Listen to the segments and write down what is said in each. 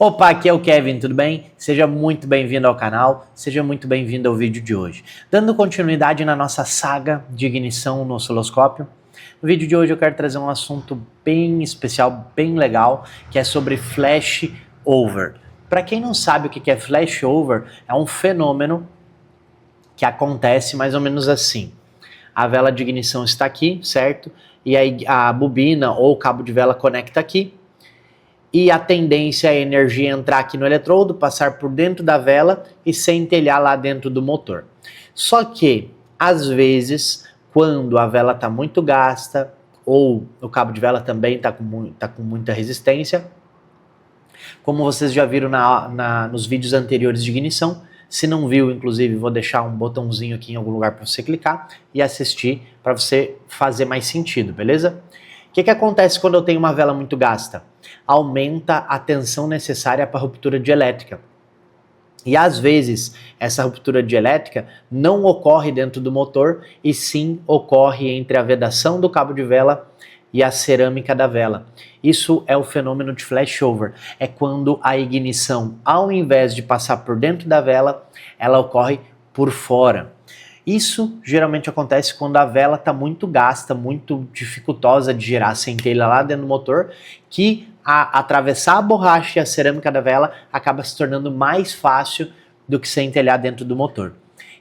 Opa, aqui é o Kevin, tudo bem? Seja muito bem-vindo ao canal, seja muito bem-vindo ao vídeo de hoje. Dando continuidade na nossa saga de ignição no osciloscópio, no vídeo de hoje eu quero trazer um assunto bem especial, bem legal, que é sobre flashover. Para quem não sabe o que é flashover, é um fenômeno que acontece mais ou menos assim. A vela de ignição está aqui, certo? E aí a bobina ou o cabo de vela conecta aqui. E a tendência é a energia entrar aqui no eletrodo, passar por dentro da vela e centelhar lá dentro do motor. Só que, às vezes, quando a vela está muito gasta, ou o cabo de vela também está com muita resistência, como vocês já viram nos vídeos anteriores de ignição, se não viu, inclusive, vou deixar um botãozinho aqui em algum lugar para você clicar e assistir para você fazer mais sentido, beleza? O que acontece quando eu tenho uma vela muito gasta? Aumenta a tensão necessária para a ruptura dielétrica. E às vezes essa ruptura dielétrica não ocorre dentro do motor e sim ocorre entre a vedação do cabo de vela e a cerâmica da vela. Isso é o fenômeno de flashover. É quando a ignição, ao invés de passar por dentro da vela, ela ocorre por fora. Isso geralmente acontece quando a vela está muito gasta, muito dificultosa de gerar centelha lá dentro do motor, que atravessar a borracha e a cerâmica da vela acaba se tornando mais fácil do que centelhar dentro do motor.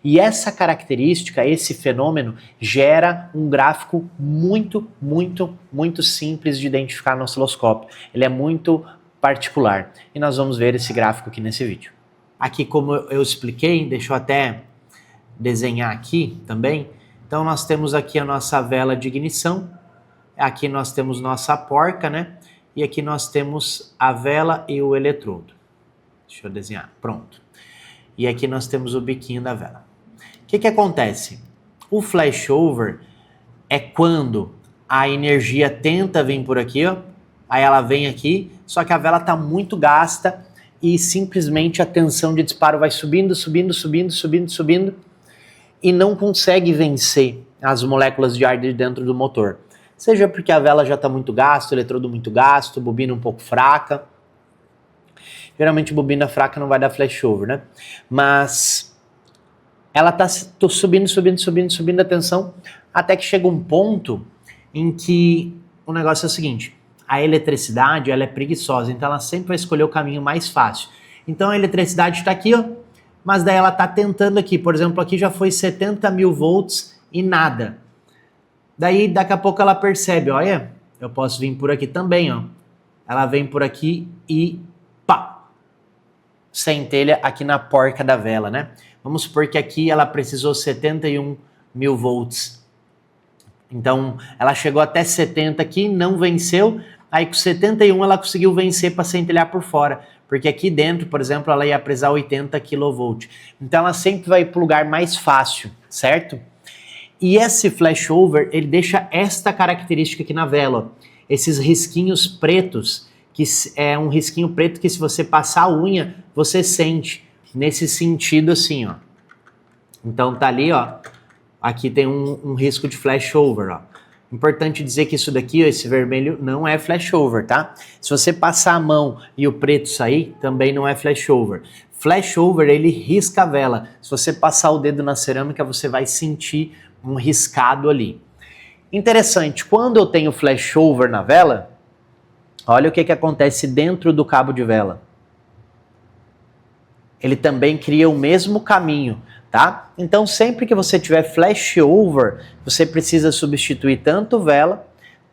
E essa característica, esse fenômeno, gera um gráfico muito simples de identificar no osciloscópio. Ele é muito particular. E nós vamos ver esse gráfico aqui nesse vídeo. Aqui, como eu expliquei, deixa eu até desenhar aqui também. Então nós temos aqui a nossa vela de ignição, aqui nós temos nossa porca, né? E aqui nós temos a vela e o eletrodo. Deixa eu desenhar, pronto. E aqui nós temos o biquinho da vela. O que acontece? O flashover é quando a energia tenta vir por aqui, ó, aí ela vem aqui, só que a vela está muito gasta e simplesmente a tensão de disparo vai subindo, e não consegue vencer as moléculas de ar de dentro do motor. Seja porque a vela já está muito gasta, o eletrodo muito gasto, bobina um pouco fraca. Geralmente bobina fraca não vai dar flashover, né? Mas ela está subindo a tensão, até que chega um ponto em que o negócio é o seguinte: a eletricidade ela é preguiçosa, então ela sempre vai escolher o caminho mais fácil. Então a eletricidade está aqui, ó. Mas daí ela está tentando aqui, por exemplo, aqui já foi 70 mil volts e nada. Daí daqui a pouco ela percebe, olha, eu posso vir por aqui também, ó. Ela vem por aqui e pá, centelha aqui na porca da vela, né? Vamos supor que aqui ela precisou 71 mil volts. Então ela chegou até 70 aqui, não venceu, aí com 71 ela conseguiu vencer para centelhar por fora. Porque aqui dentro, por exemplo, ela ia precisar 80 kV. Então ela sempre vai para o lugar mais fácil, certo? E esse flashover, ele deixa esta característica aqui na vela, ó. Esses risquinhos pretos, que é um risquinho preto que se você passar a unha, você sente. Nesse sentido assim, ó. Então tá ali, ó. Aqui tem um risco de flashover, ó. Importante dizer que isso daqui, ó, esse vermelho, não é flashover, tá? Se você passar a mão e o preto sair, também não é flashover. Flashover, ele risca a vela. Se você passar o dedo na cerâmica, você vai sentir um riscado ali. Interessante, quando eu tenho flashover na vela, olha o que acontece dentro do cabo de vela. Ele também cria o mesmo caminho, tá? Então sempre que você tiver flashover, você precisa substituir tanto vela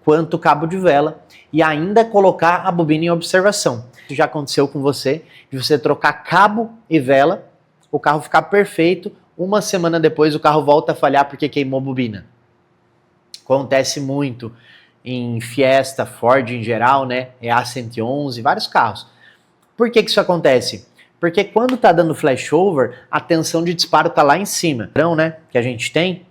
quanto cabo de vela e ainda colocar a bobina em observação. Isso já aconteceu com você, de você trocar cabo e vela, o carro ficar perfeito, uma semana depois o carro volta a falhar porque queimou a bobina. Acontece muito em Fiesta, Ford em geral, né? EA111, vários carros. Por que isso acontece? Porque quando tá dando flashover, a tensão de disparo tá lá em cima. O padrão, né, que a gente tem,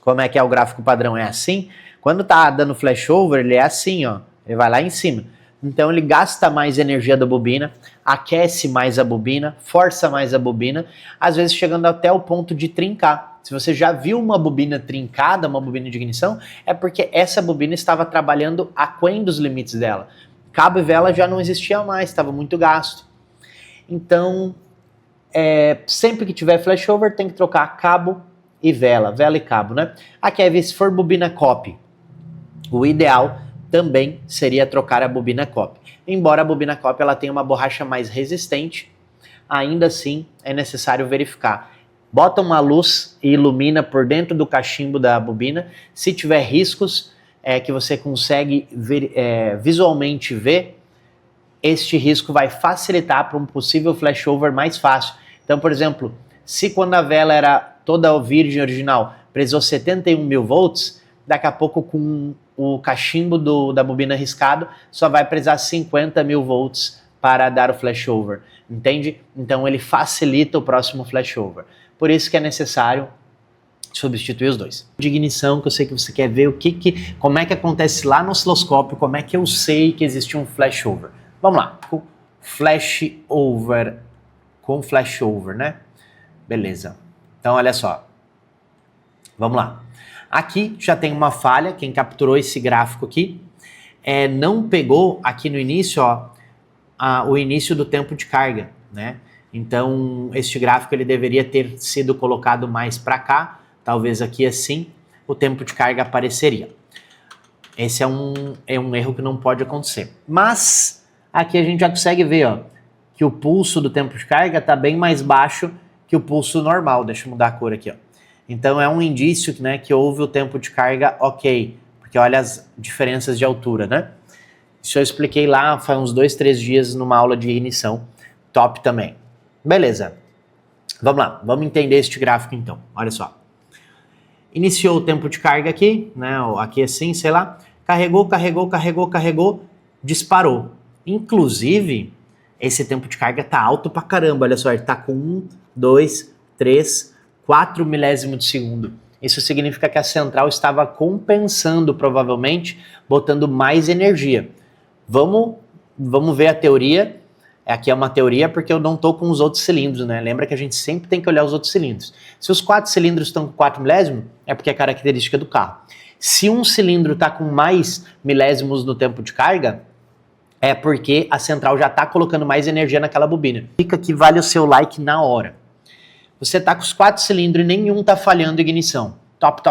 como é que é o gráfico padrão? É assim. Quando tá dando flashover, ele é assim, ó. Ele vai lá em cima. Então ele gasta mais energia da bobina, aquece mais a bobina, força mais a bobina, às vezes chegando até o ponto de trincar. Se você já viu uma bobina trincada, uma bobina de ignição, é porque essa bobina estava trabalhando aquém dos limites dela. cabo e vela já não existia mais, estava muito gasto. Então, sempre que tiver flashover, tem que trocar cabo e vela e cabo, né? Aqui é se for bobina copy. O ideal também seria trocar a bobina copy. Embora a bobina copy ela tenha uma borracha mais resistente, ainda assim é necessário verificar. Bota uma luz e ilumina por dentro do cachimbo da bobina. Se tiver riscos que você consegue visualmente ver, este risco vai facilitar para um possível flashover mais fácil. Então, por exemplo, se quando a vela era toda virgem original precisou 71 mil volts, daqui a pouco com o cachimbo da bobina riscado só vai precisar 50 mil volts para dar o flashover, entende? Então ele facilita o próximo flashover. Por isso que é necessário substituir os dois. De ignição, que eu sei que você quer ver como é que acontece lá no osciloscópio, como é que eu sei que existe um flashover. Vamos lá, com flashover, né? Beleza. Então olha só, vamos lá. Aqui já tem uma falha, quem capturou esse gráfico aqui não pegou aqui no início, ó, o início do tempo de carga, né? Então, este gráfico ele deveria ter sido colocado mais para cá, talvez aqui assim, o tempo de carga apareceria. Esse é um erro que não pode acontecer. Mas, aqui a gente já consegue ver, ó, que o pulso do tempo de carga está bem mais baixo que o pulso normal. Deixa eu mudar a cor aqui, ó. Então, é um indício, né, que houve o tempo de carga ok, porque olha as diferenças de altura, né? Isso eu expliquei lá faz uns 2, 3 dias numa aula de ignição, top também. Beleza, vamos lá, vamos entender este gráfico então, olha só. Iniciou o tempo de carga aqui, né, aqui assim, sei lá, carregou, disparou. Inclusive, esse tempo de carga tá alto pra caramba, olha só, ele tá com 1, 2, 3, 4 milésimos de segundo. Isso significa que a central estava compensando, provavelmente, botando mais energia. Vamos ver a teoria. Aqui é uma teoria porque eu não estou com os outros cilindros, né? Lembra que a gente sempre tem que olhar os outros cilindros. Se os 4 cilindros estão com 4 milésimos, é porque é característica do carro. Se um cilindro está com mais milésimos no tempo de carga, é porque a central já está colocando mais energia naquela bobina. Fica que vale o seu like na hora. Você está com os 4 cilindros e nenhum está falhando ignição. Top.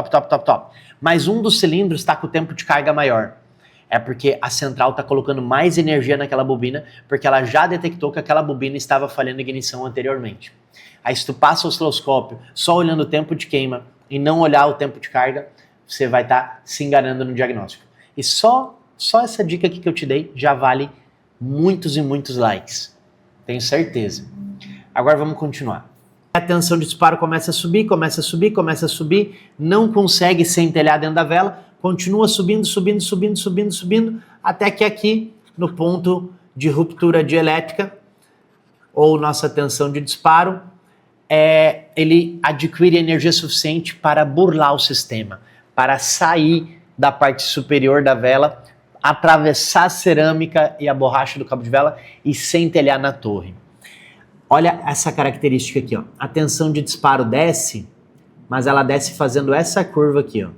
Mas um dos cilindros está com o tempo de carga maior. É porque a central está colocando mais energia naquela bobina, porque ela já detectou que aquela bobina estava falhando ignição anteriormente. Aí se tu passa o osciloscópio só olhando o tempo de queima e não olhar o tempo de carga, você vai estar se enganando no diagnóstico. E só essa dica aqui que eu te dei já vale muitos e muitos likes. Tenho certeza. Agora vamos continuar. A tensão de disparo começa a subir, não consegue centelhar dentro da vela, continua subindo, até que aqui, no ponto de ruptura dielétrica, ou nossa tensão de disparo, ele adquire energia suficiente para burlar o sistema, para sair da parte superior da vela, atravessar a cerâmica e a borracha do cabo de vela e centelhar na torre. Olha essa característica aqui, ó. A tensão de disparo desce, mas ela desce fazendo essa curva aqui, ó.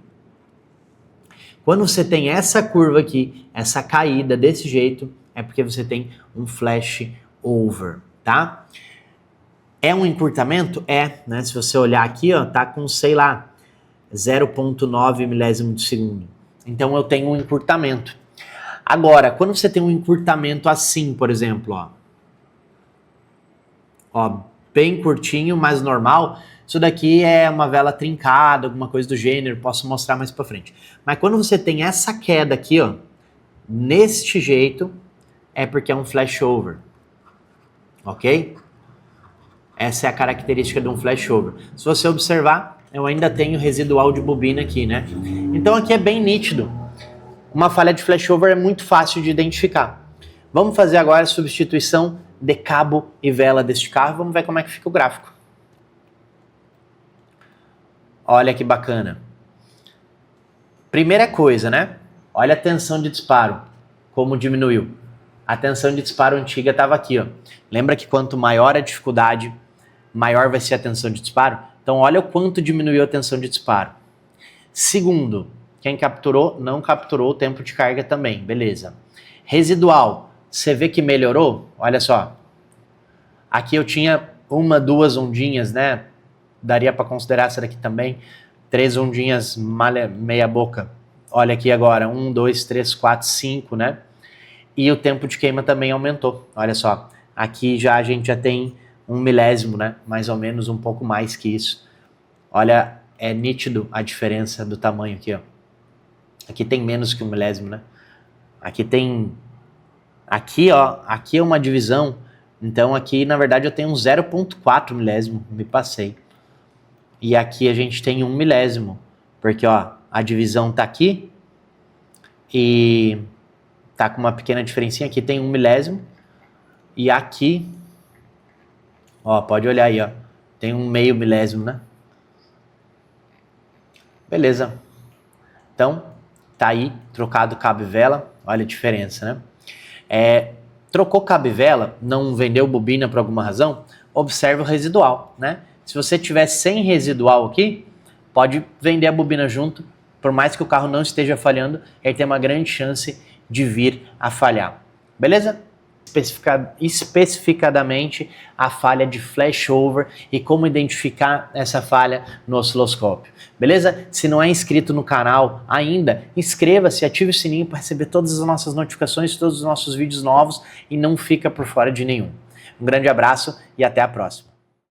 Quando você tem essa curva aqui, essa caída desse jeito, é porque você tem um flash over, tá? É um encurtamento? É, né? Se você olhar aqui, ó, tá com, sei lá, 0,9 milésimo de segundo. Então eu tenho um encurtamento. Agora, quando você tem um encurtamento assim, por exemplo, ó, bem curtinho, mas normal, isso daqui é uma vela trincada, alguma coisa do gênero, posso mostrar mais pra frente. Mas quando você tem essa queda aqui, ó, neste jeito, é porque é um flashover, ok? Essa é a característica de um flashover. Se você observar, eu ainda tenho residual de bobina aqui, né? Então aqui é bem nítido. Uma falha de flashover é muito fácil de identificar. Vamos fazer agora a substituição de cabo e vela deste carro. Vamos ver como é que fica o gráfico. Olha que bacana. Primeira coisa, né? Olha a tensão de disparo, como diminuiu. A tensão de disparo antiga estava aqui, ó. Lembra que quanto maior a dificuldade, maior vai ser a tensão de disparo? Então olha o quanto diminuiu a tensão de disparo. Segundo, quem capturou, não capturou o tempo de carga também, beleza. Residual, você vê que melhorou? Olha só. Aqui eu tinha 1, 2 ondinhas, né? Daria para considerar essa daqui também. 3 ondinhas meia boca. Olha aqui agora, 1, 2, 3, 4, 5, né? E o tempo de queima também aumentou. Olha só, aqui já a gente já tem 1 milésimo, né? Mais ou menos, um pouco mais que isso. Olha, é nítido a diferença do tamanho aqui, ó. Aqui tem menos que 1 milésimo, né? Aqui tem... Aqui, ó, aqui é uma divisão. Então aqui, na verdade, eu tenho um 0,4 milésimo. Me passei. E aqui a gente tem 1 milésimo. Porque, ó, a divisão tá aqui. E tá com uma pequena diferencinha. Aqui tem 1 milésimo. E aqui... Ó, pode olhar aí, ó. Tem 1/2 milésimo, né? Beleza. Então, tá aí, trocado cabo e vela. Olha a diferença, né? Trocou cabo e vela, não vendeu bobina por alguma razão, observe o residual, né? Se você tiver sem residual aqui, pode vender a bobina junto, por mais que o carro não esteja falhando, ele tem uma grande chance de vir a falhar. Beleza? Especificadamente a falha de flashover e como identificar essa falha no osciloscópio. Beleza? Se não é inscrito no canal ainda, inscreva-se, ative o sininho para receber todas as nossas notificações, todos os nossos vídeos novos e não fica por fora de nenhum. Um grande abraço e até a próxima.